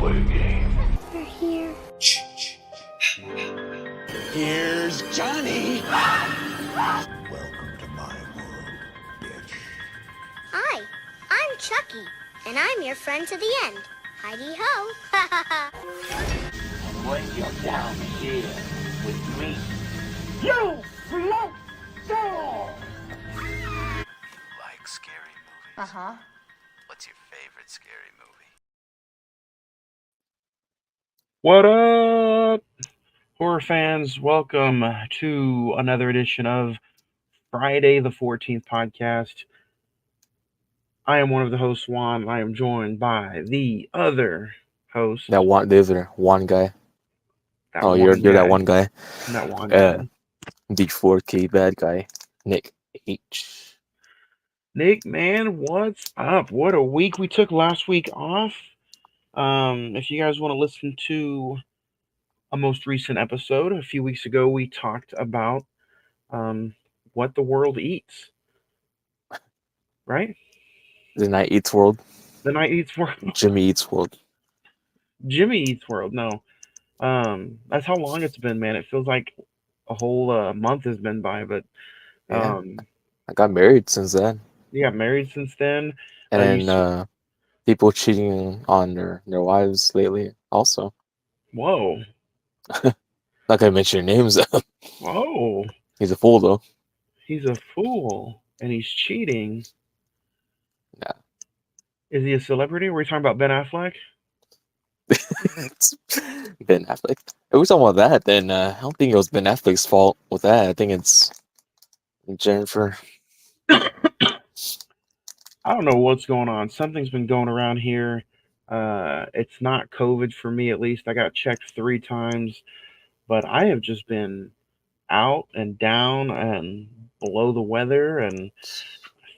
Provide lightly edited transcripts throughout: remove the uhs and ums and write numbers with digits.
play a game. They're here. Here's Johnny. Welcome to my world, bitch. Hi, I'm Chucky, and I'm your friend to the end. Heidi-ho. When you're down here with me, You like scary movies? Uh-huh. What's your favorite scary movie? What up, horror fans? Welcome to another edition of Friday the 14th podcast. I am one of the hosts, Juan. I am joined by the other host. The other one guy. That Oh, one you're guy. that one guy. That one guy. The 4K bad guy, Nick H. Nick, man, what's up? What a week we took last week off. If you guys want to listen to a most recent episode, a few weeks ago we talked about what the world eats. Right? The Night Eats World. The Night Eats World. Jimmy Eats World. Jimmy Eats World. No. That's how long it's been, man. It feels like a whole month has been by, but Yeah. I got married since then. you got married since then. And people cheating on their wives lately also. Whoa. Not gonna mention your names. Whoa. He's a fool though. He's a fool and he's cheating. Yeah. Is he a celebrity? Were we talking about Ben Affleck? Ben Affleck. If we're talking about that, then I don't think it was Ben Affleck's fault with that. I think it's Jennifer. I don't know what's going on. Something's been going around here. It's not COVID for me, at least. I got checked 3 times, but I have just been out and down and below the weather and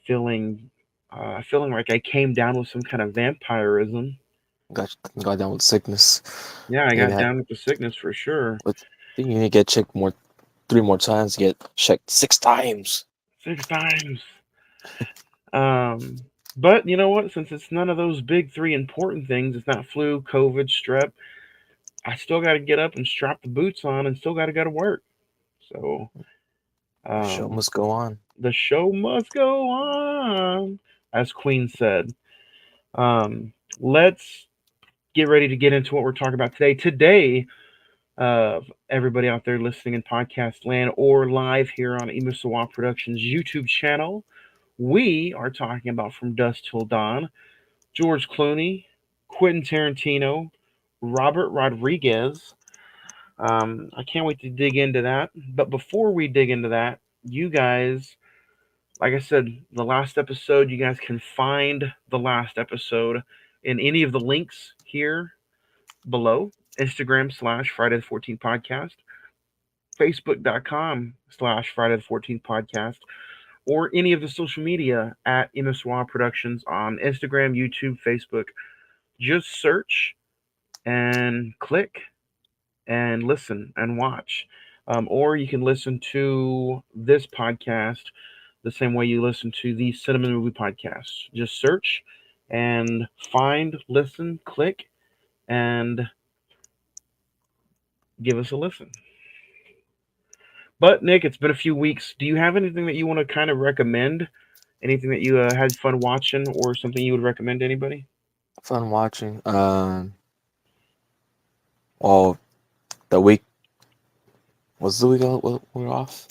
feeling like I came down with some kind of vampirism. Got down with sickness. Yeah, I got down with the sickness for sure. I think you need to get checked 3 more times. Get checked 6 times. 6 times. But you know what? Since it's none of those big 3 important things, it's not flu, COVID, strep, I still got to get up and strap the boots on and still got to go to work. So, The show must go on. The show must go on, as Queen said. Let's get ready to get into what we're talking about today. Today, everybody out there listening in podcast land or live here on Imisawa Productions YouTube channel, we are talking about From Dusk Till Dawn, George Clooney, Quentin Tarantino, Robert Rodriguez. I can't wait to dig into that. But before we dig into that, you guys, like I said, the last episode, you guys can find the last episode in any of the links here below. Instagram / Friday the 14th podcast, Facebook.com / Friday the 14th podcast, or any of the social media at Imiswa Productions on Instagram, YouTube, Facebook. Just search and click and listen and watch. Or you can listen to this podcast the same way you listen to the Cinema Movie Podcast. Just search and find, listen, click, and give us a listen. But Nick, it's been a few weeks. Do you have anything that you want to kind of recommend? Anything that you had fun watching, or something you would recommend to anybody? Fun watching. Well, the week was the week we were off.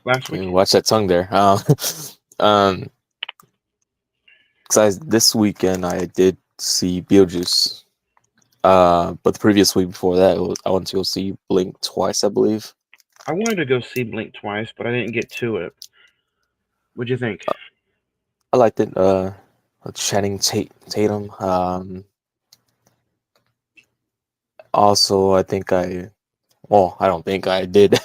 Last week. Watch that tongue there. Besides this weekend, I did see Beetlejuice. But the previous week before that, I went to go see Blink twice, I believe. I wanted to go see Blink twice, but I didn't get to it. What'd you think? I liked it. Channing Tatum. Also, I don't think I did.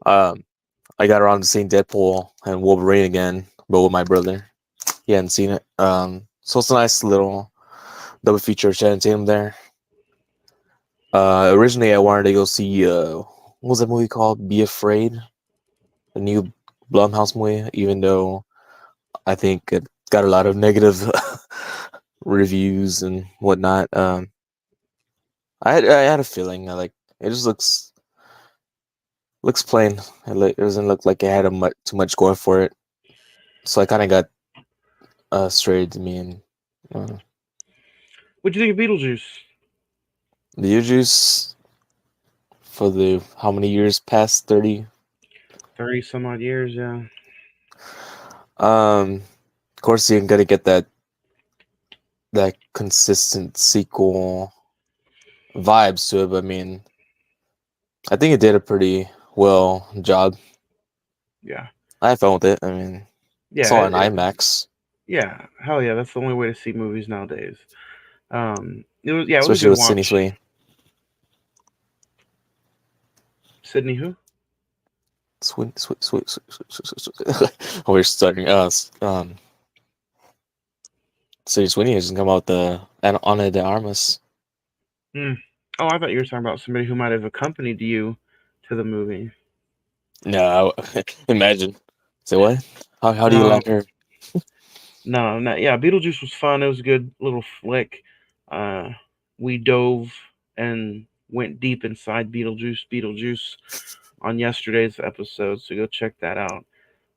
I got around to seeing Deadpool and Wolverine again, but with my brother. He hadn't seen it. So it's a nice little double feature of Channing Tatum there. Originally, I wanted to go see what was that movie called? Be Afraid, the new Blumhouse movie. Even though I think it got a lot of negative reviews and whatnot. I had a feeling. It just looks plain. It doesn't look like it had too much going for it. So I kind of got strayed to me and uh, What'd you think of Beetlejuice? the juice for the how many years past 30. 30 some odd years, yeah. Of course you're gonna get that consistent sequel vibes to it, but I mean, I think it did a pretty well job. Yeah. I had fun with it. I mean, Yeah, saw it in IMAX, yeah. Hell yeah, that's the only way to see movies nowadays. It was a especially good with Sydney watch. Sweeney. Sydney who? Sweet. We're starting us. Sydney Sweeney has come out with the Ana de Armas. Hmm. Oh, I thought you were talking about somebody who might have accompanied you to the movie. No, imagine. Say what? How do you No, like her? no, not yeah. Beetlejuice was fun. It was a good little flick. Uh, we dove and went deep inside Beetlejuice on yesterday's episode, so go check that out.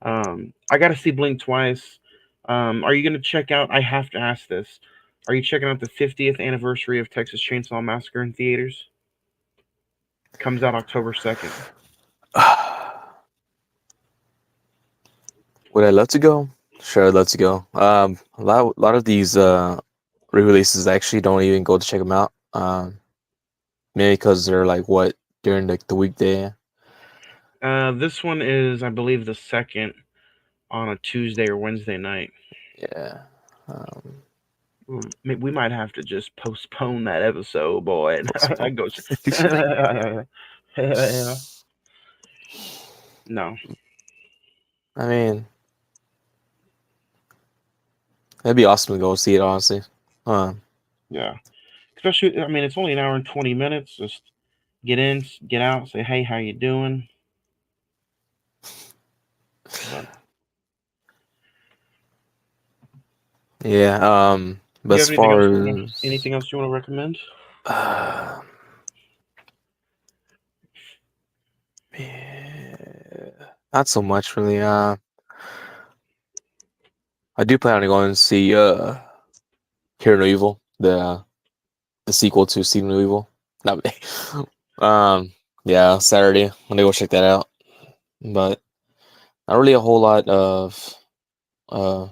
I got to see Blink twice. Are you gonna check out? I have to ask this. Are you checking out the 50th anniversary of Texas Chainsaw Massacre in theaters? Comes out October 2nd. Would I love to go? Sure, I'd love to go. A lot of these re-releases I actually don't even go to check them out. Maybe because they're like what during the weekday. This one is, I believe, the second on a Tuesday or Wednesday night. Yeah. Um, We might have to just postpone that episode, boy. I postpone. go. No. I mean, it'd be awesome to go see it. Honestly. Uh, Yeah. Especially, I mean, it's only an hour and 20 minutes. Just get in, get out, say, hey, how you doing? But yeah. do But you as have anything far else? as Anything else you want to recommend? uh, yeah, not so much really. I do plan on going to see Hear No Evil, the sequel to See No Evil. Not um yeah, Saturday. I'm gonna go check that out. But not really a whole lot of uh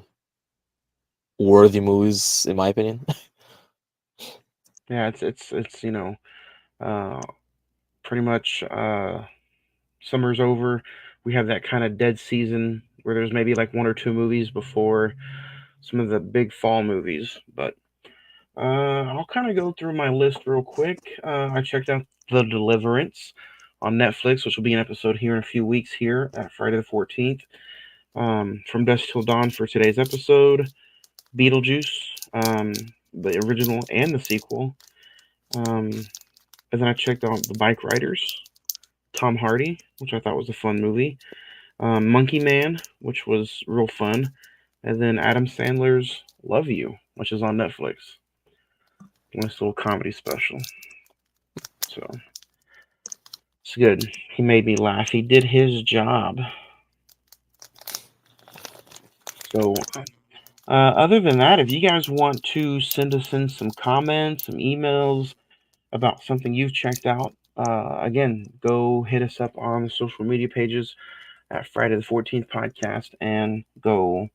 worthy movies in my opinion. Yeah, it's uh, pretty much summer's over. We have that kind of dead season where there's maybe like one or two movies before some of the big fall movies. But I'll kind of go through my list real quick. I checked out The Deliverance on Netflix, which will be an episode here in a few weeks here at Friday the 14th. From Dusk Till Dawn for today's episode. Beetlejuice, the original and the sequel. And then I checked out The Bike Riders, Tom Hardy, which I thought was a fun movie. Monkey Man, which was real fun. And then Adam Sandler's Love You, which is on Netflix. Nice little comedy special. So it's good. He made me laugh. He did his job. So other than that, if you guys want to send us in some comments, some emails about something you've checked out, again, go hit us up on the social media pages at Friday the 14th podcast and go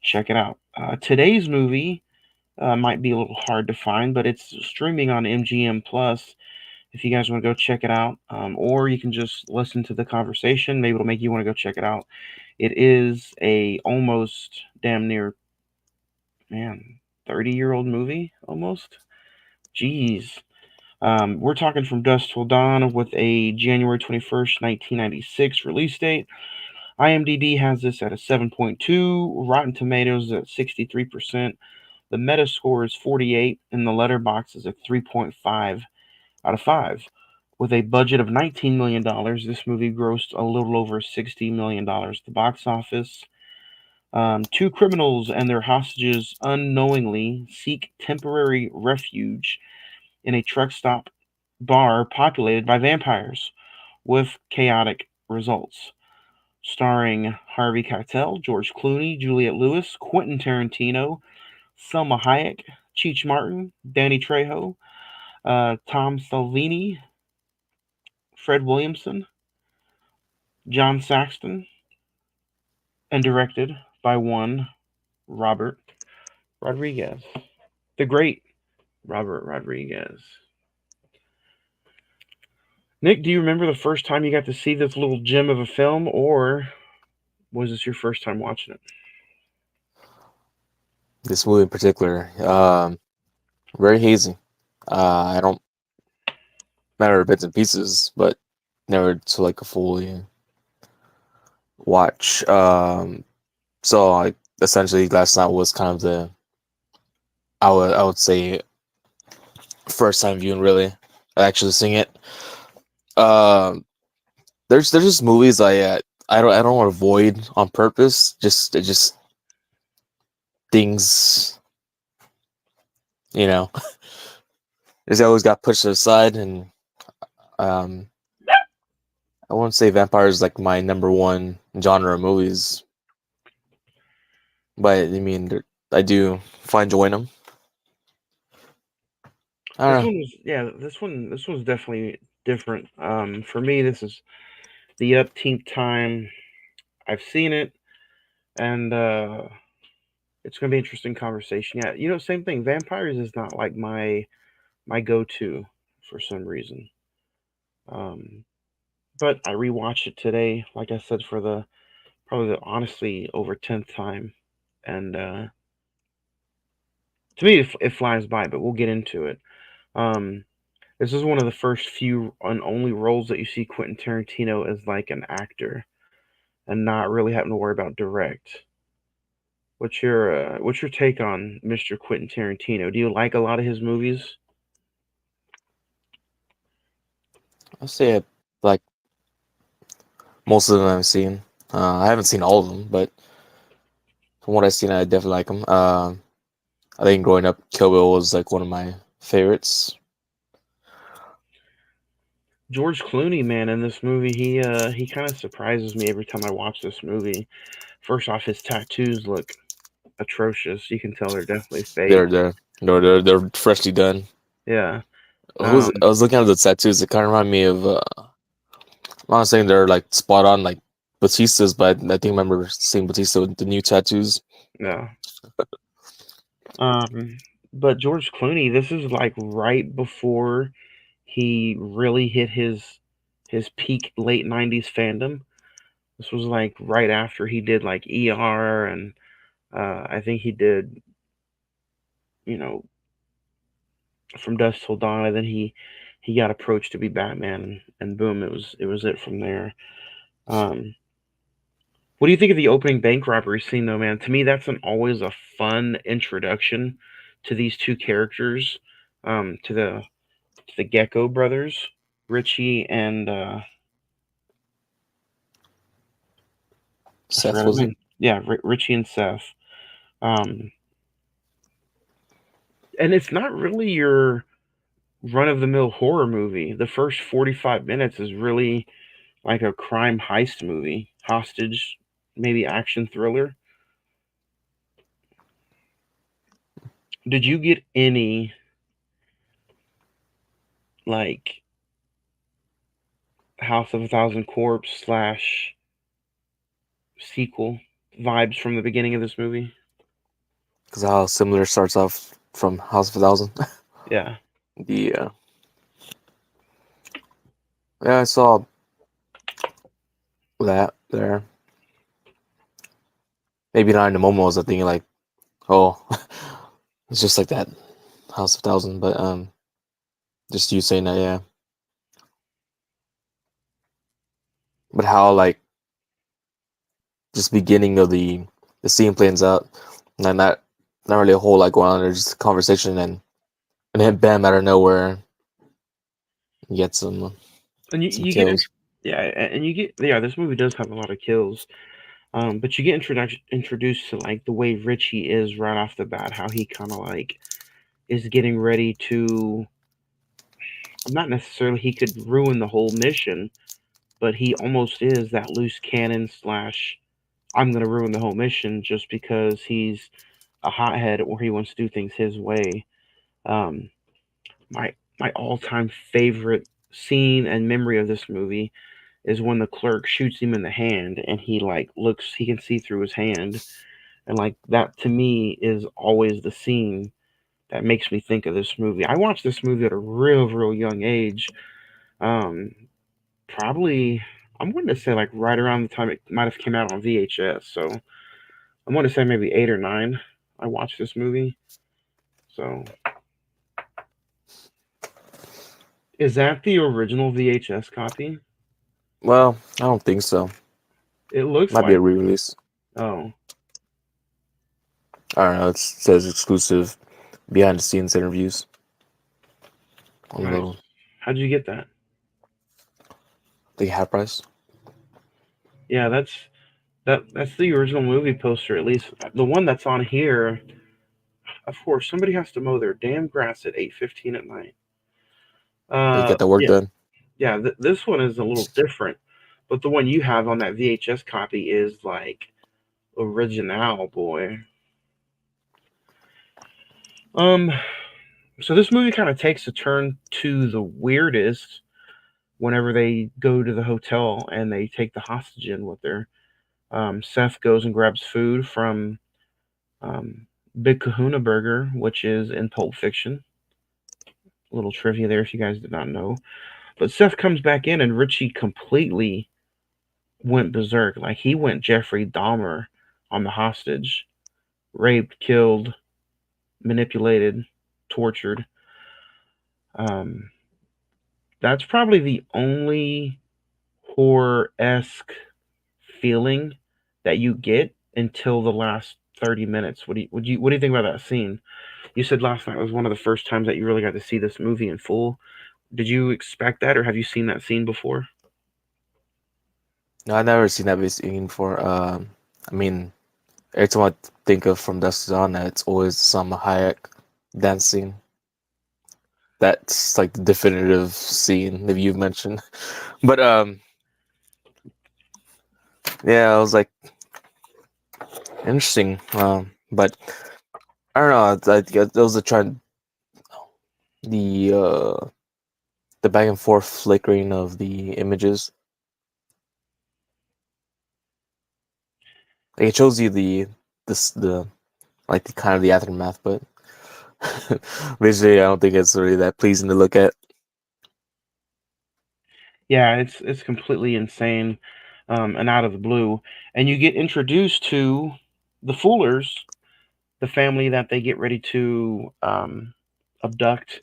check it out. Today's movie might be a little hard to find, but it's streaming on MGM Plus. If you guys want to go check it out, or you can just listen to the conversation, maybe it'll make you want to go check it out. It is a almost damn near 30-year-old movie almost. Jeez. We're talking From Dusk Till Dawn with a January 21st, 1996 release date. IMDb has this at a 7.2, Rotten Tomatoes at 63%. The Metascore is 48, and the Letterboxd is a 3.5 out of 5. With a budget of $19 million, this movie grossed a little over $60 million at the box office. Two criminals and their hostages unknowingly seek temporary refuge in a truck stop bar populated by vampires, with chaotic results. Starring Harvey Keitel, George Clooney, Juliette Lewis, Quentin Tarantino, Selma Hayek, Cheech Martin, Danny Trejo, Tom Salvini, Fred Williamson, John Saxton, and directed by one Robert Rodriguez. The great Robert Rodriguez. Nick, do you remember the first time you got to see this little gem of a film, or was this your first time watching it? This movie in particular, very hazy. I don't remember bits and pieces, but never to like a fully watch. So like essentially, last night was kind of the I would say first time viewing really actually seeing it. Um, there's just movies I don't want to avoid on purpose. Just things, you know. Just always got pushed aside, and um, I won't say vampires like my number one genre of movies, but I mean I do find joy in them. I This don't know. one was this one's definitely different. For me, this is the upteenth time I've seen it, and it's gonna be an interesting conversation. Yeah, same thing. Vampires is not like my go-to for some reason. Um, but I rewatched it today, like I said, for the probably the honestly over 10th time, and to me it flies by. But we'll get into it. Um, this is one of the first few and only roles that you see Quentin Tarantino as like an actor and not really having to worry about direct. What's your take on Mr. Quentin Tarantino? Do you like a lot of his movies? I'll say like most of them I've seen. I haven't seen all of them, but from what I've seen, I definitely like them. I think growing up, Kill Bill was like one of my favorites. George Clooney, man, in this movie, he kind of surprises me every time I watch this movie. First off, his tattoos look atrocious. You can tell they're definitely They're fake. they're they're freshly done. Yeah. I was looking at the tattoos. It kind of remind me of. I'm not saying they're like spot on like Batista's, but I think I remember seeing Batista with the new tattoos. No. But George Clooney, this is like right before he really hit his peak late '90s fandom. This was like right after he did like ER, and I think he did, you know, From Dusk Till Dawn, and then he got approached to be Batman, and boom, it was it from there. Um, what do you think of the opening bank robbery scene, though, man? To me, that's always a fun introduction to these two characters, to the Gecko brothers, Richie and I Seth forgot his was it? name. Yeah, Richie and Seth. Um, and it's not really your run of the mill horror movie. The first 45 minutes is really like a crime heist movie, hostage, maybe action thriller. Did you get any like House of a Thousand Corpse slash sequel vibes from the beginning of this movie? Because how similar starts off from House of a Thousand. Yeah. the Yeah, I saw that there. Maybe not in the moment was I thinking like, oh, it's just like that House of a Thousand, but just you saying that, yeah. But how like just beginning of the scene plans out, and not really a whole lot going on. There's just a conversation, and then bam, out of nowhere, you get And some you get kills. yeah, and you get yeah. This movie does have a lot of kills, but you get introduced to like the way Richie is right off the bat. How he kind of like is getting ready to not necessarily he could ruin the whole mission, but he almost is that loose cannon slash I'm gonna ruin the whole mission just because he's a hothead or he wants to do things his way. Um, my all time favorite scene and memory of this movie is when the clerk shoots him in the hand and he like looks he can see through his hand, and like that to me is always the scene that makes me think of this movie. I watched this movie at a real young age. Um, Probably I'm going to say like right around the time it might have came out on VHS. So I'm going to say maybe 8 or 9. I watched this movie. So is that the original VHS copy? Well, I don't think so. It looks Might be a like. re-release. Oh, I don't know. It says exclusive behind the scenes interviews. On the nice. little, How'd you get that? the half price. Yeah, that's the original movie poster. At least the one that's on here. Of course, somebody has to mow their damn grass at 8:15 at night. You get the work Yeah, done. yeah. This one is a little different, but the one you have on that VHS copy is like original, boy. Um, so this movie kind of takes a turn to the weirdest whenever they go to the hotel and they take the hostage in with her. Seth goes and grabs food from um, Big Kahuna Burger, which is in Pulp Fiction. A little trivia there if you guys did not know. But Seth comes back in and Richie completely went berserk. Like he went Jeffrey Dahmer on the hostage, raped, killed, manipulated, tortured. Um, that's probably the only horror esque feeling that you get until the last 30 minutes. What do you think about that scene? You said last night was one of the first times that you really got to see this movie in full. Did you expect that, or have you seen that scene before? No, I've never seen that scene before. I mean, every time I think of From Dusk Till Dawn, it's always some Hayek dancing. That's like the definitive scene that you've mentioned. But yeah, I was like interesting. But I don't know. I think those are trying the uh the back and forth flickering of the images. Like it shows you the like the kind of the aftermath, but visually, I don't think it's really that pleasing to look at. Yeah, it's completely insane, and out of the blue, and you get introduced to the Foolers, the family that they get ready to abduct.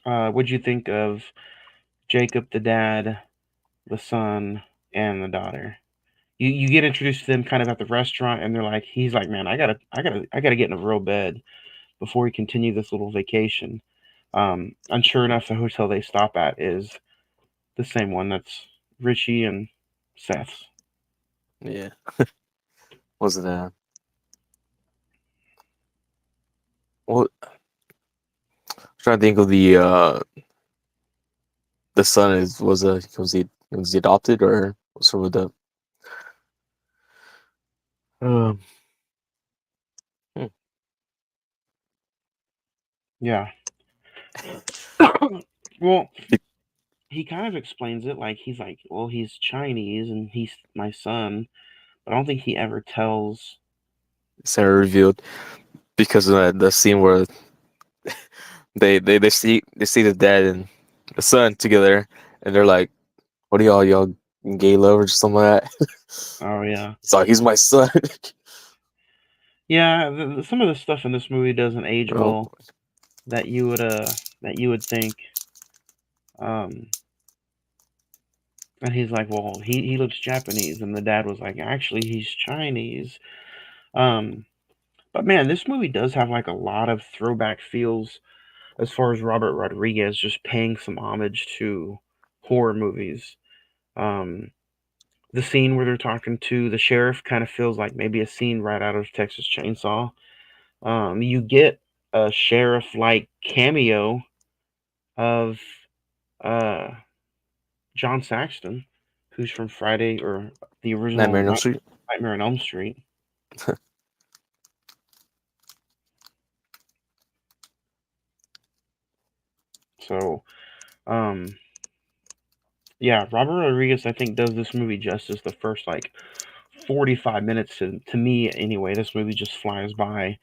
What'd you think of Jacob, the dad, the son, and the daughter? You get introduced to them kind of at the restaurant, and he's like, man, I gotta get in a real bed before we continue this little vacation. And sure enough, the hotel they stop at is the same one that's Richie and Seth's. Yeah, was it well, I'm trying to think of the son is was he adopted or sort of the um hmm, Yeah. Well, he kind of explains it like he's like, well, he's Chinese and he's my son, but I don't think he ever tells. center revealed because of the scene where they see the dad and the son together and they're like, what are y'all gay lovers or something like that? Oh yeah, So he's my son. yeah. Some of the stuff in this movie doesn't age Oh, well that you would think. Um, and he's like, well, he looks Japanese, and the dad was like, actually, he's Chinese. Um, but man, this movie does have like a lot of throwback feels as far as Robert Rodriguez just paying some homage to horror movies. Um, the scene where they're talking to the sheriff kind of feels like maybe a scene right out of Texas Chainsaw. You get a sheriff-like cameo of uh, John Saxton, who's from Friday or the original Nightmare on Elm Street. Nightmare on Elm Street. So, um, yeah, Robert Rodriguez, I think, does this movie justice. The first like 45 minutes, to me anyway, this movie just flies by.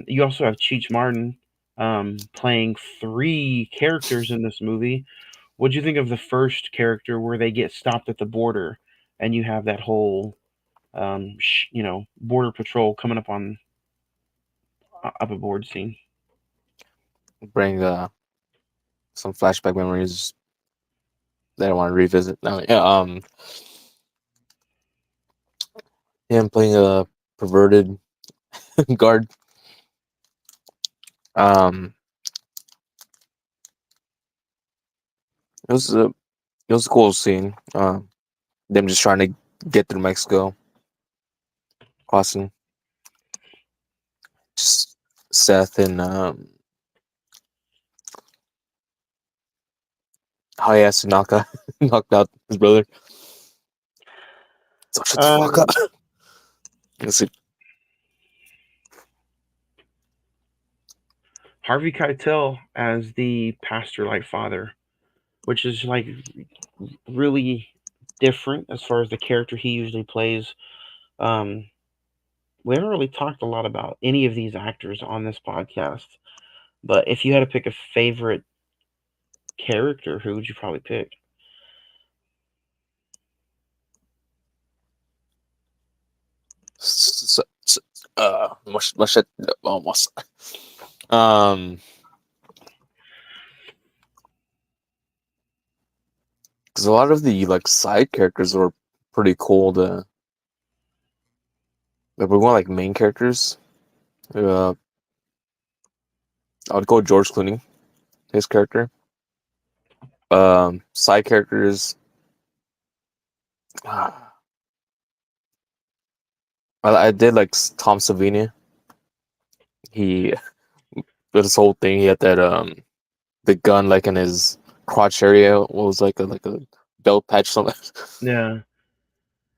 You also have Cheech Martin playing three characters in this movie. What'd you think of the first character where they get stopped at the border and you have that whole, border patrol coming up on up aboard scene? Bring some flashback memories that I want to revisit now. Yeah, him playing a perverted guard. Um, it was a cool scene. Them just trying to get through Mexico, crossing. Just Seth and how he has to knock out his brother. So shut the fuck up. Let's see. Harvey Keitel as the pastor-like father, which is like really different as far as the character he usually plays. Um, we haven't really talked a lot about any of these actors on this podcast, but if you had to pick a favorite character, who would you probably pick? My shit almost. Um, because a lot of the like side characters were pretty cool. Like we're going like main characters. I would go George Clooney, his character. Side characters. I did like Tom Savini. He this whole thing. He had that the gun like in his crotch area. What was like a belt patch something. Yeah,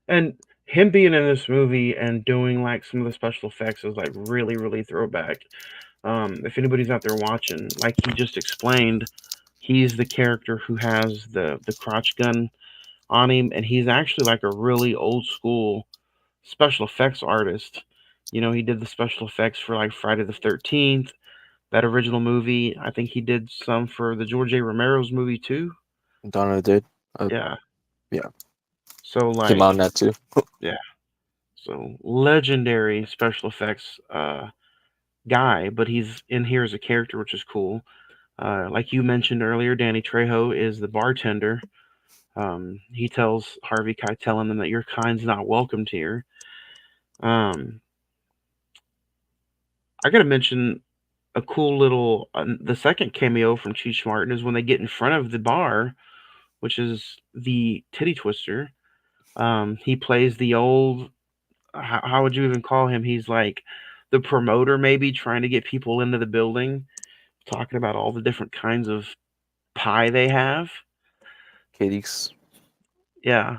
and him being in this movie and doing like some of the special effects is like really, really throwback. If anybody's out there watching, like he just explained, he's the character who has the crotch gun on him, and he's actually like a really old school special effects artist. He did the special effects for like Friday the 13th, that original movie. I think he did some for the George A. Romero's movie too. Donna did. Yeah. Yeah. So Came like, out in that too. yeah. So legendary special effects guy, but he's in here as a character, which is cool. Like you mentioned earlier, Danny Trejo is the bartender. He tells Harvey Keitel and them that your kind's not welcomed here. I gotta mention a cool little the second cameo from Cheech Martin is when they get in front of the bar, which is the titty twister. He plays the old how would you even call him? He's like the promoter, maybe trying to get people into the building, talking about all the different kinds of pie they have. Katie's. Yeah.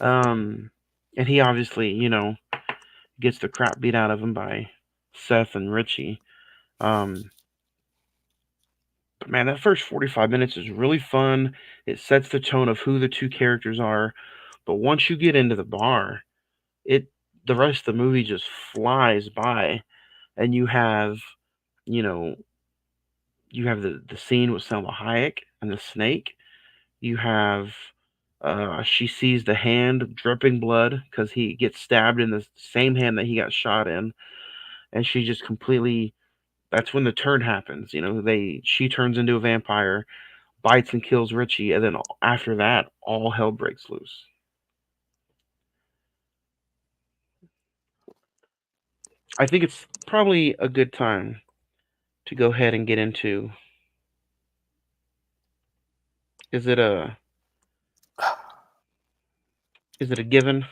Um, and he obviously, gets the crap beat out of him by Seth and Richie. Um, but man, that first 45 minutes is really fun. It sets the tone of who the two characters are. But once you get into the bar, it the rest of the movie just flies by, and you know, you have the scene with Selma Hayek and the snake. You have she sees the hand dripping blood because he gets stabbed in the same hand that he got shot in, and she just completely. That's when the turn happens. She turns into a vampire, bites and kills Richie, and then after that, all hell breaks loose. I think it's probably a good time to go ahead and get into. Is it a is it a given?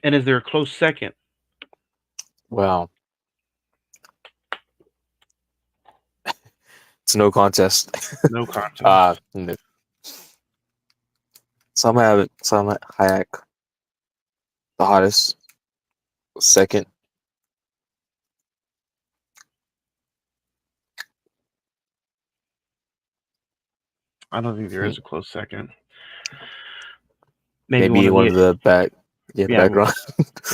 And is there a close second? Well, it's no contest. No contest. No. Some have it. Some Hayek the hottest. Second, I don't think there hmm, is a close second. Maybe one maybe of one the of the back. Yeah, the yeah background.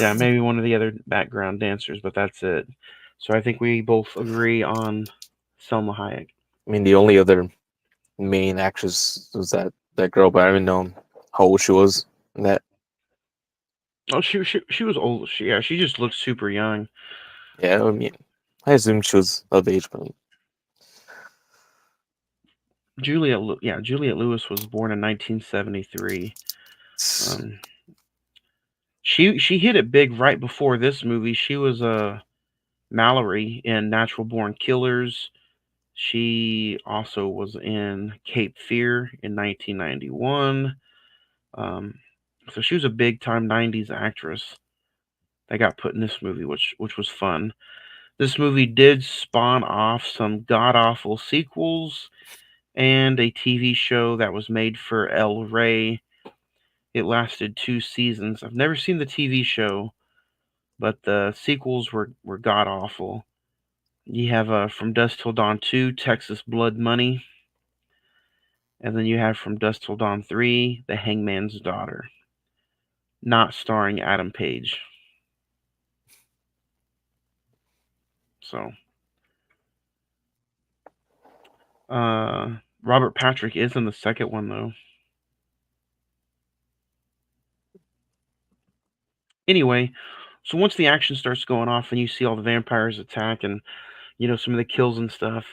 yeah maybe one of the other background dancers, but that's it. So I think we both agree on Selma Hayek. I mean, the only other main actress was that girl, but I didn't know how old she was. In that, Oh, she was old. She just looked super young. yeah, I mean, I assumed she was of age, but Juliette Lewis was born in 1973. Um, she hit it big right before this movie. She was a Mallory in Natural Born Killers. She also was in Cape Fear in 1991. Um, so she was a big time 90s actress that got put in this movie, which was fun. This movie did spawn off some god awful sequels and a TV show that was made for El Rey. It lasted 2 seasons. I've never seen the TV show, but the sequels were god awful. You have From Dusk Till Dawn 2, Texas Blood Money, and then you have From Dusk Till Dawn 3, The Hangman's Daughter, not starring Adam Page. So, Robert Patrick is in the second one though. Anyway, so once the action starts going off and you see all the vampires attack and some of the kills and stuff,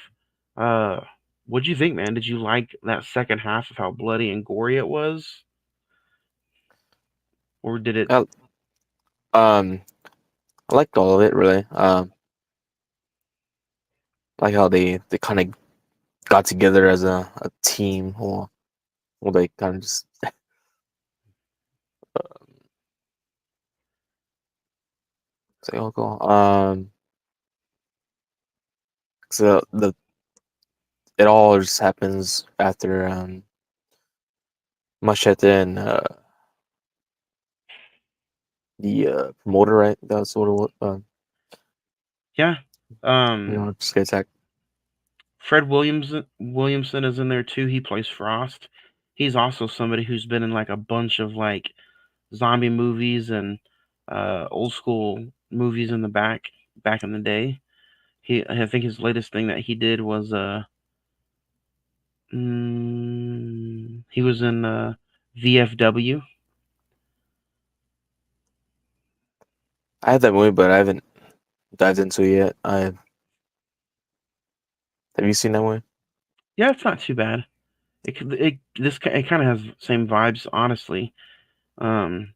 uh, what'd you think, man? Did you like that second half of how bloody and gory it was, or did it? I, um, I liked all of it really. Like how they kind of got together as a team, or they kind of just say, "Oh, go." So the it all just happens after Machete and the promoter, right? That's what it was. Yeah. Just get attacked. Fred Williamson is in there too. He plays Frost. He's also somebody who's been in like a bunch of like zombie movies and old school movies in the back in the day. I think his latest thing that he did was he was in VFW. I have that movie, but I haven't dived into it yet. Have you seen that movie? Yeah, it's not too bad. It kind of has the same vibes, honestly. Um,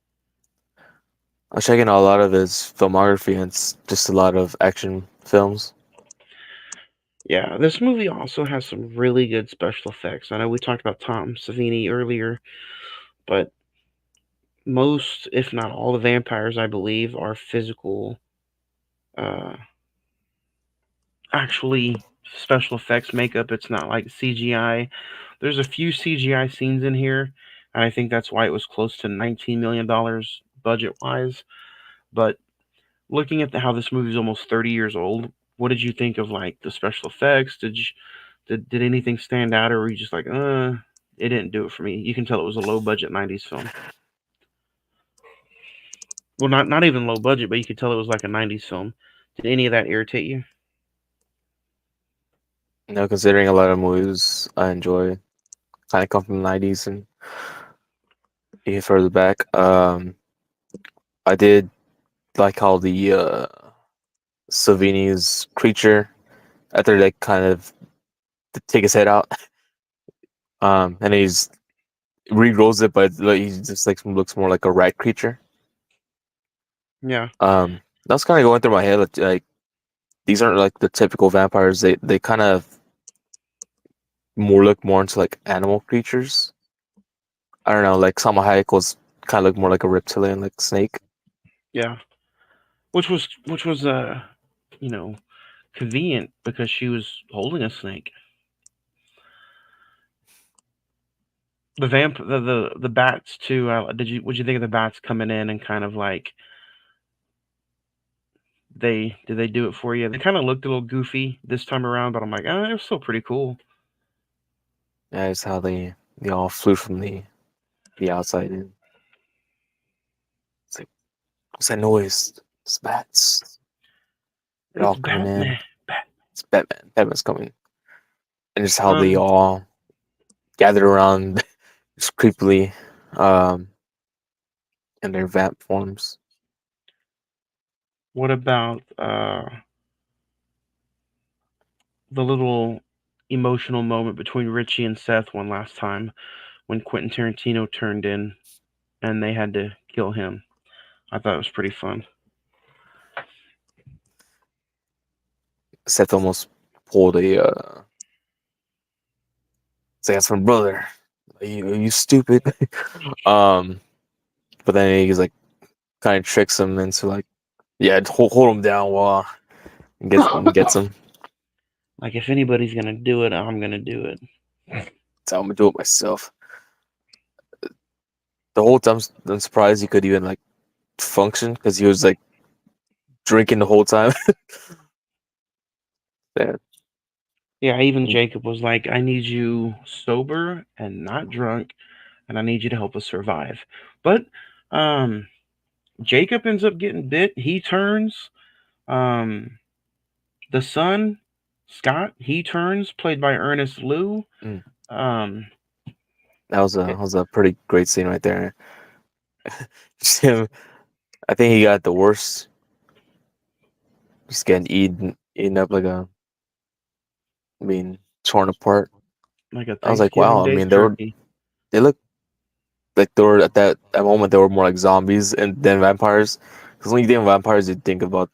I was checking out a lot of his filmography, and it's just a lot of action films. yeah, this movie also has some really good special effects. I know we talked about Tom Savini earlier, but most, if not all, the vampires, I believe, are physical, uh, actually special effects makeup. It's not like CGI. There's a few CGI scenes in here, and I think that's why it was close to $19 million budget wise. But looking at how this movie is almost 30 years old, what did you think of like the special effects? Did anything stand out, or were you just like, it didn't do it for me? You can tell it was a low budget 90s film. Well, not even low budget, but you could tell it was like a 90s film. Did any of that irritate you? Considering a lot of movies I enjoy kind of come from the '90s and even further back. I did like how the Savini's creature after they kind of take his head out, and he's regrows it, but like, he just like looks more like a rat creature. Yeah, That's kind of going through my head. Like these aren't like the typical vampires. They kind of look more into like animal creatures. I don't know. Like Salma Hayek was kind of look more like a reptilian, like snake. yeah. which was you know convenient because she was holding a snake. The bats too. What'd you think of the bats coming in and kind of like they do it for you? They kind of looked a little goofy this time around, but I'm like, oh, they're still pretty cool. Yeah, it's how they all flew from the outside in. It's like, what's that noise? It's bats. They're It's all coming Batman. in. It's Batman. Batman's coming. And just how they Um, all gathered around just creepily um in their vamp forms. what about the little emotional moment between Richie and Seth one last time when Quentin Tarantino turned in and they had to kill him? I thought it was pretty fun. Seth almost pulled a say that's my brother. Are you stupid? um but then he's like kind of tricks him into like, yeah, hold him down while gets him. Like if anybody's gonna do it, I'm gonna do it. So I'm gonna do it myself. The whole time I'm surprised he could even like function because he was like drinking the whole time. Yeah. Yeah, even Jacob was like, I need you sober and not drunk, and I need you to help us survive. But um, Jacob ends up getting bit. He turns. Um, the son, Scott, he turns, played by Ernest Liu. Mm. Um, That it, was a pretty great scene right there. Just him, I think he got the worst. Just getting eaten up like a, I mean, torn apart. like a I was like, Thanksgiving wow. I Day mean, turkey. they look like they were at that moment they were more like zombies and then vampires. Because when you think of vampires, you think about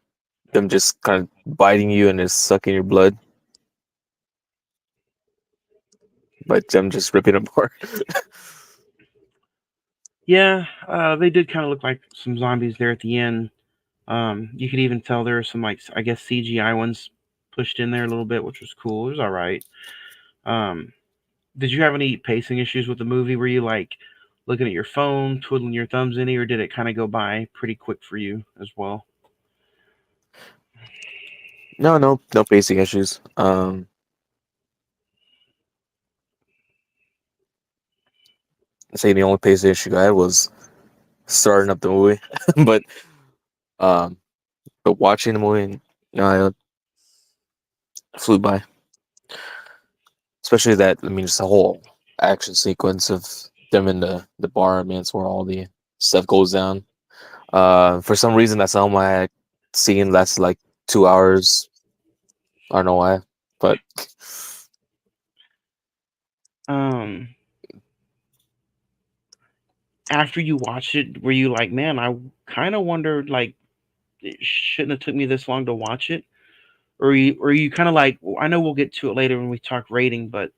them just kind of biting you and just sucking your blood, but them just ripping apart. Yeah, they did kind of look like some zombies there at the end. You could even tell there were some like I guess CGI ones pushed in there a little bit, which was cool. It was all right. Um, did you have any pacing issues with the movie? Were you like looking at your phone, twiddling your thumbs any, or did it kind of go by pretty quick for you as well? No basic issues. I say the only basic issue I had was starting up the movie, but um, but watching the movie, it flew by. Especially that, I mean, just the whole action sequence of them in the bar. I mean, it's where all the stuff goes down. For some reason, that's all my scene lasts like 2 hours. I don't know why, but Um, after you watched it, were you like, man, I kind of wondered like it shouldn't have took me this long to watch it? Or you kind of like, I know we'll get to it later when we talk rating, but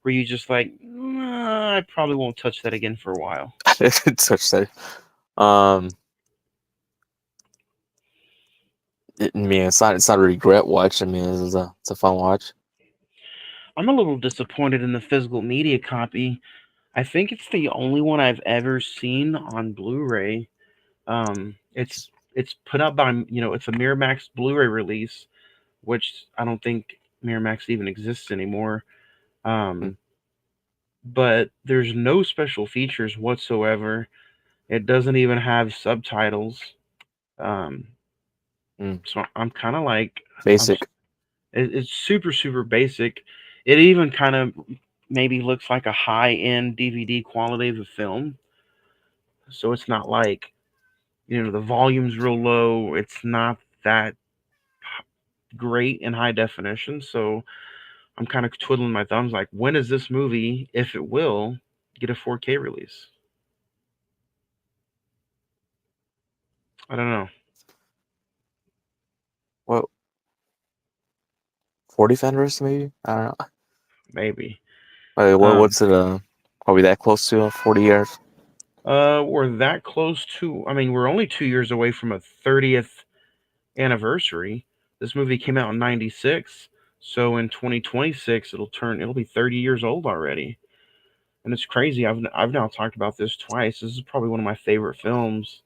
were you just like, nah, I probably won't touch that again for a while? it's such that. Um, I mean, it's not a regret watch. I mean, it's a fun watch. I'm a little disappointed in the physical media copy. I think it's the only one I've ever seen on Blu-ray. It's put up by it's a Miramax Blu-ray release, which I don't think Miramax even exists anymore. Mm, Um, but there's no special features whatsoever. It doesn't even have subtitles. Um, mm. so I'm kind of like I'm. Basic. It's super super basic. It even kind of maybe looks like a high end DVD quality of a film. So it's not like the volume's real low. It's not that great in high definition. So I'm kind of twiddling my thumbs like, when is this movie, if it will, get a 4K release? I don't know. What 40th anniversary maybe? I don't know. Maybe. Um, What's it? Are we that close to 40 years? we're that close to. I mean, we're only 2 years away from a 30th anniversary. This movie came out in '96, so in 2026 it'll be 30 years old already, and it's crazy. I've now talked about this twice. This is probably one of my favorite films.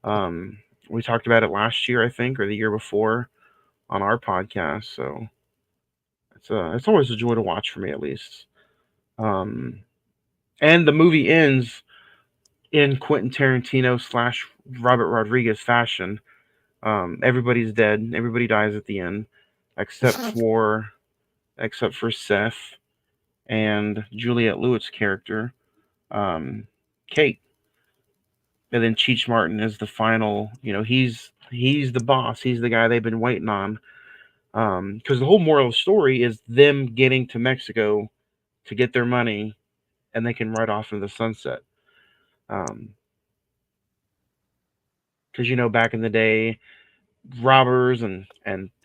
Um, we talked about it last year, I think, or the year before on our podcast. So it's always a joy to watch for me, at least. Um, and the movie ends in Quentin Tarantino slash Robert Rodriguez fashion. Everybody's dead. Everybody dies at the end, except for Seth and Juliette Lewis's character, Kate. And then Cheech Martin is the final. He's the boss. He's the guy they've been waiting on. Because the whole moral of the story is them getting to Mexico to get their money, and they can ride off into the sunset. Because back in the day, robbers and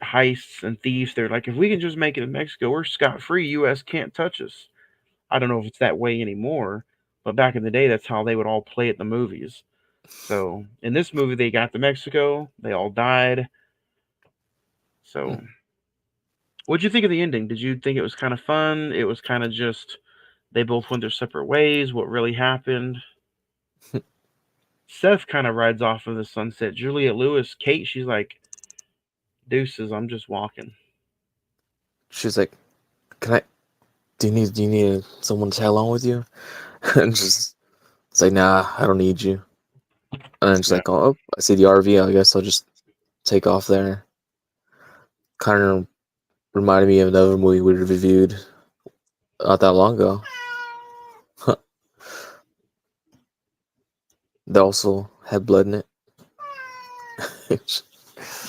heists and thieves, they're like, if we can just make it in Mexico, we're scot free. U.S. can't touch us. I don't know if it's that way anymore, but back in the day, that's how they would all play at the movies. So in this movie, they got to Mexico. They all died. So, what'd you think of the ending? Did you think it was kind of fun? It was kind of just they both went their separate ways. What really happened? Seth kind of rides off of the sunset. Juliette Lewis, Kate, she's like, deuces, I'm just walking. She's like, "Can I? Do you need someone to tag along with you?" And it's like, "Nah, I don't need you." And then she's like, "Oh, I see the RV. I guess I'll just take off there." Kind of reminded me of another movie we reviewed not that long ago. That also had blood in it.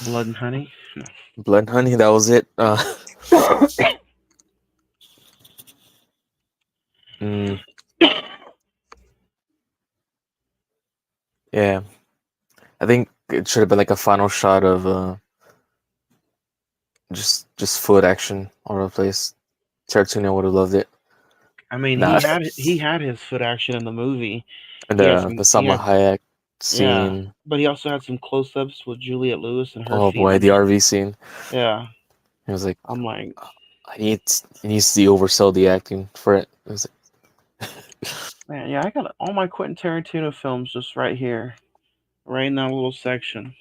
Blood and honey? No. Blood and honey, that was it. Yeah, I think it should have been like a final shot of just foot action all over the place. Tarantino would have loved it. I mean, Nah. he had his foot action in the movie. And He had the Salma Hayek yeah, scene. but he also had some close-ups with Juliette Lewis and her Oh feet. boy, the RV scene. Yeah, It was like, I'm like, he needs to oversell the acting for it. It was man, yeah, I got all my Quentin Tarantino films just right here, right in that little section.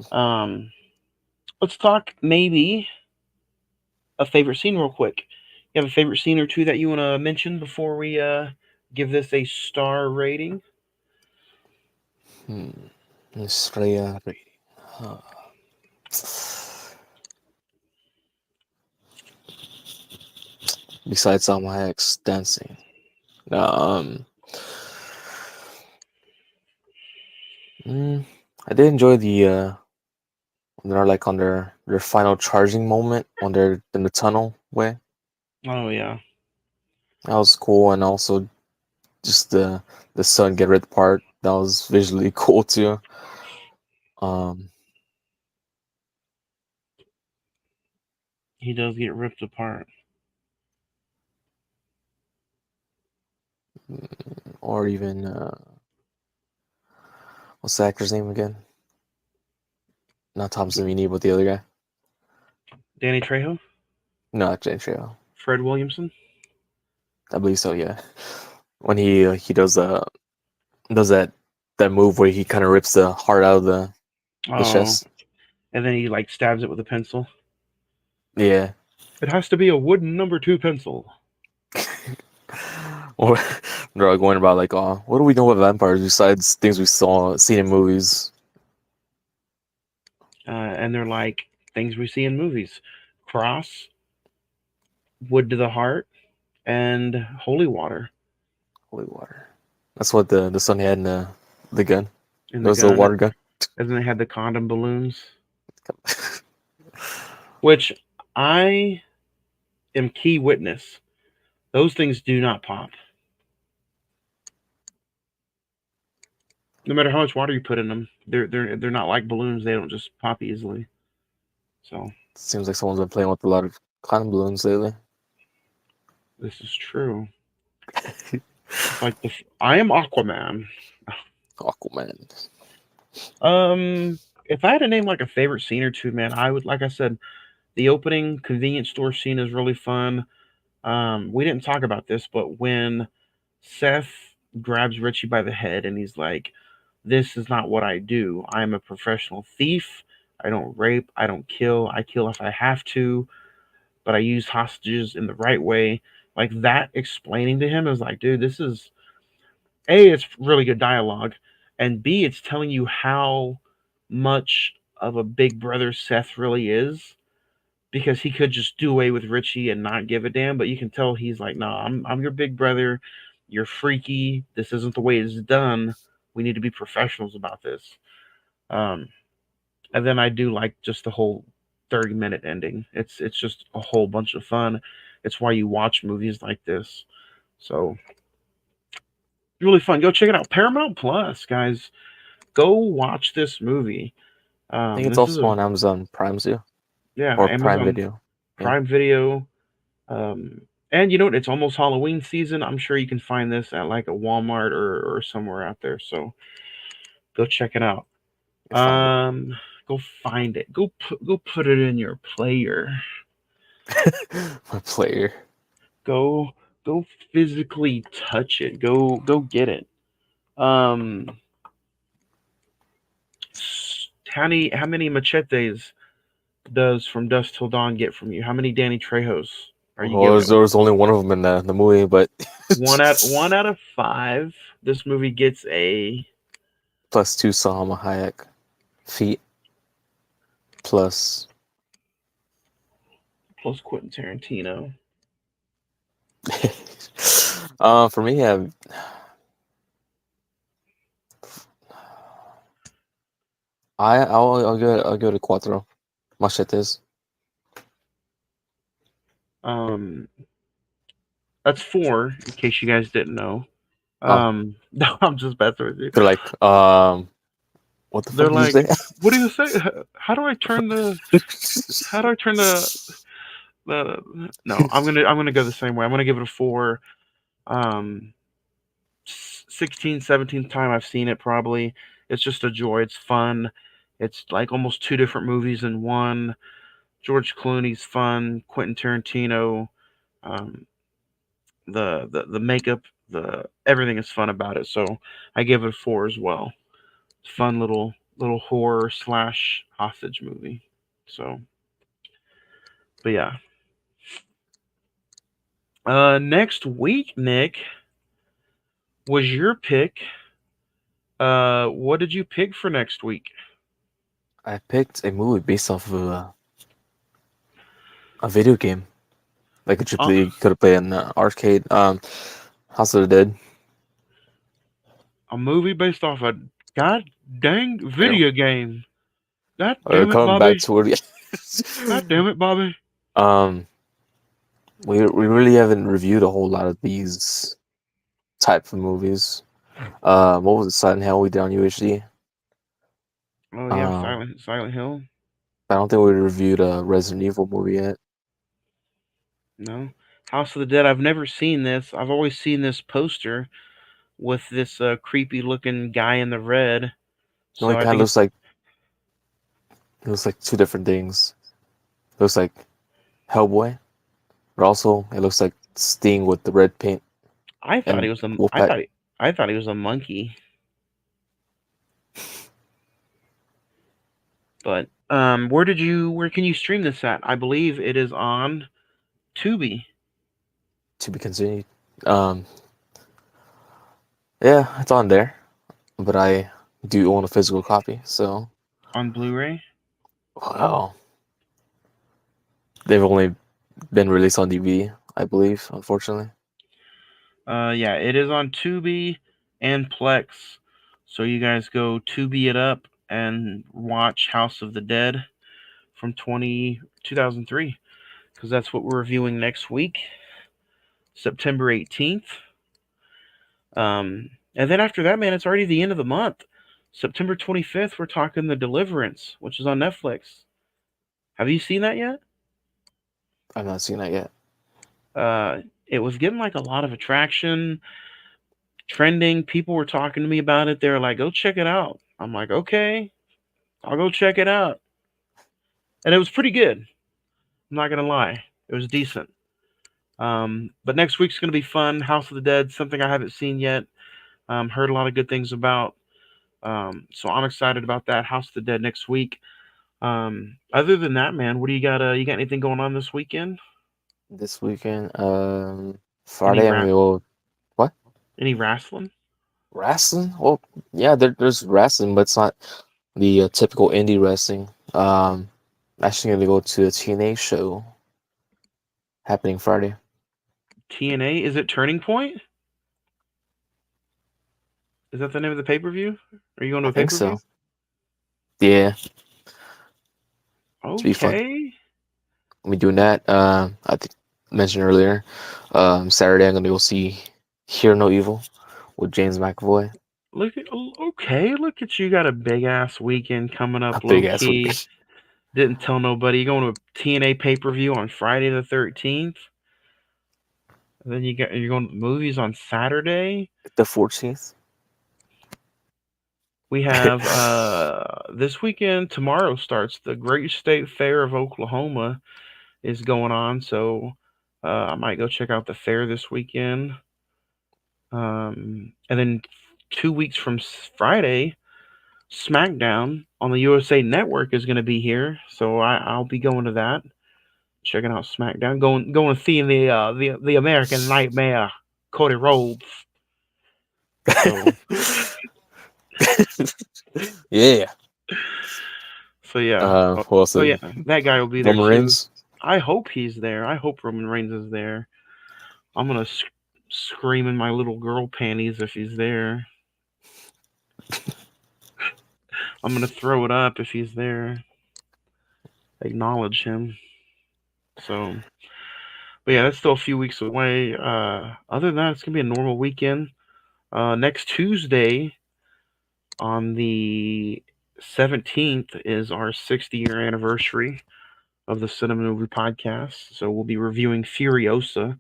Let's talk maybe a favorite scene real quick. You have a favorite scene or two that you want to mention before we give this a star rating? Estrella rating. Besides Salma Hayek's dancing. I did enjoy the when they're like on their final charging moment when they're in the tunnel way. Oh yeah, That was cool, and also just the sun get ripped apart. That was visually cool too. he does get ripped apart. Or even what's the actor's name again? Not Tom Savini, but the other guy. Danny Trejo, No, not Jane Trejo. Fred Williamson. I believe so. Yeah, when he does that move where he kind of rips the heart out of the chest. And then he like stabs it with a pencil. Yeah. It has to be a wooden number 2 pencil. Or they're going about like, oh, what do we know about vampires besides things we seen in movies? And they're like things we see in movies: cross, wood to the heart, and holy water. Holy water. That's what the son had in the gun. In That was the water gun. And then they had the condom balloons. Which I am key witness. Those things do not pop. No matter how much water you put in them, they're not like balloons. They don't just pop easily. So Seems like someone's been playing with a lot of condom balloons lately. this is true. I am Aquaman. Aquaman. if I had to name like a favorite scene or two, man, I would, like I said, the opening convenience store scene is really fun. We didn't talk about this, but when Seth grabs Richie by the head and he's like, "This is not what I do. I'm a professional thief. I don't rape. I don't kill. I kill if I have to, but I use hostages in the right way." Like that explaining to him is like, dude, this is A, it's really good dialogue, and B, it's telling you how much of a big brother Seth really is, because he could just do away with Richie and not give a damn, but you can tell he's like, "Nah, I'm your big brother. You're freaky. This isn't the way it's done. We need to be professionals about this." Um, and then I do like just the whole 30-minute ending. It's just a whole bunch of fun. It's why you watch movies like this. So really fun. Go check it out. Paramount Plus, guys. Go watch this movie. I think it's This is also a on Amazon Prime too, Yeah, or Prime Amazon Video. Yeah. Prime Video. And you know what? It's almost Halloween season. I'm sure you can find this at like a Walmart or somewhere out there. So go check it out. I found it. Go find it. Go put it in your player. My player. Go go physically touch it. Go get it. Um, how many machetes does From Dusk Till Dawn get from you? How many Danny Trejos are you Well, giving it? there was only one of them in the movie, but One out of five. This movie gets a plus 2 Salma Hayek feet plus. plus Quentin Tarantino. For me, I'll give it a cuatro machetes. Um, that's four, in case you guys didn't know. Oh, No, I'm just messing with you. they're like what the They're fuck did you like, say? what do you say? How do I turn the? How do I turn the? No, I'm gonna go the same way. I'm gonna give it a four. Um, 16th, 17th time I've seen it probably. It's just a joy. It's fun. It's like almost two different movies in one. George Clooney's fun. Quentin Tarantino. Um, the makeup, the everything is fun about it. So I give it a four as well. Fun little horror slash hostage movie. So, but yeah. Next week, Nick, was your pick. What did you pick for next week? I picked a movie based off of a video game. Like a Uh, could have played in the arcade. House of the Dead. a movie based off a god dang Yeah. video game. God Or damn it, coming back Bobby. to it. God damn it, Bobby. um, we really haven't reviewed a whole lot of these type of movies. What was it? Silent Hill we did on UHD. Oh yeah, Um, Silent Hill. I don't think we reviewed a Resident Evil movie yet. No. House of the Dead. I've never seen this. I've always seen this poster with this creepy looking guy in the red. No, So it I kind of think it's. looks like two different things. It looks like Hellboy, but also it looks like Sting with the red paint I thought he and was a. Wolfpack. I thought he was a monkey. But where can you stream this at? I believe it is on Tubi. To be continued. Um, yeah, it's on there, but I do own a physical copy, so On Blu-ray. well, they've only been released on DVD, I believe, unfortunately. Yeah, it is on Tubi and Plex. So you guys go Tubi it up and watch House of the Dead from 2003, because that's what we're reviewing next week, September 18th. And then after that, man, it's already the end of the month. September 25th, we're talking The Deliverance, which is on Netflix. Have you seen that yet? I've not seen that yet. It was getting like a lot of attraction, trending. People were talking to me about it. They were like, "Go check it out." I'm like, "Okay." I'll go check it out. And it was pretty good. I'm not gonna lie, it was decent. But next week's gonna be fun. House of the Dead, something I haven't seen yet. Heard a lot of good things about. So I'm excited about that. House of the Dead next week. Other than that, man, what do you got? You got anything going on this weekend? This weekend, Any Friday I'm ra- gonna go. What? any wrestling? Wrestling? Well, yeah, there's wrestling, but it's not the typical indie wrestling. Actually gonna go to a TNA show happening Friday. TNA? Is it Turning Point? Is that the name of the pay-per-view? Are you going to I a think pay-per-view? so. Yeah, it's be fun. Okay. I'll be doing that. I think mentioned earlier. Saturday I'm gonna go see Hear No Evil with James McAvoy. Look at you. Got a big ass weekend coming A up, big low ass key. weekend. Didn't tell nobody. You going to a TNA pay-per-view on Friday the 13th. And then you're going to the movies on Saturday. The 14th. We have this weekend. Tomorrow starts the Great State Fair of Oklahoma is going on, so I might go check out the fair this weekend. And then 2 weeks from Friday, SmackDown on the USA Network is going to be here, so I'll be going to that, checking out SmackDown, going to see the American Nightmare, Cody Rhodes. So Yeah. so yeah, Who else? oh yeah, that guy will be there Roman too. Reigns. I hope he's there. I hope Roman Reigns is there. I'm gonna scream in my little girl panties if he's there. I'm gonna throw it up if he's there. Acknowledge him. So, but yeah, that's still a few weeks away. Other than that, it's gonna be a normal weekend. Next Tuesday, on the 17th, is our 60-year anniversary of the Cinema Movie Podcast. So we'll be reviewing Furiosa.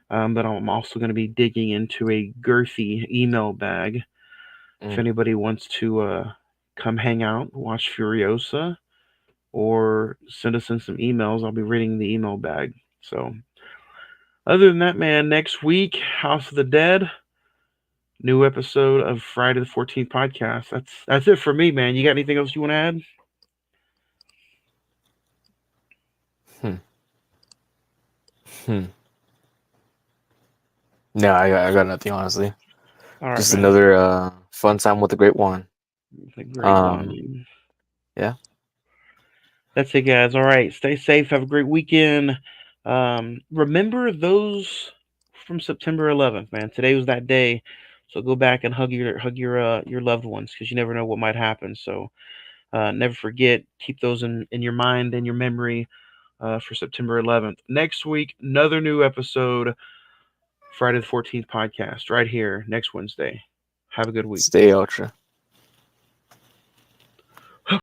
But I'm also going to be digging into a girthy email bag. If anybody wants to come hang out, watch Furiosa, or send us in some emails, I'll be reading the email bag. So, other than that, man, next week, House of the Dead, new episode of Friday the 14th podcast. That's it for me, man. You got anything else you want to add? No, I got nothing, honestly. All right, Just man. another fun time with the Great One. The great one. Yeah. That's it, guys. All right. Stay safe. Have a great weekend. Remember those from September 11th, man. Today was that day. So go back and hug your loved ones, because you never know what might happen. So never forget. Keep those in your mind and your memory for September 11th. Next week, another new episode, Friday the 14th podcast, right here next Wednesday. Have a good week. Stay ultra.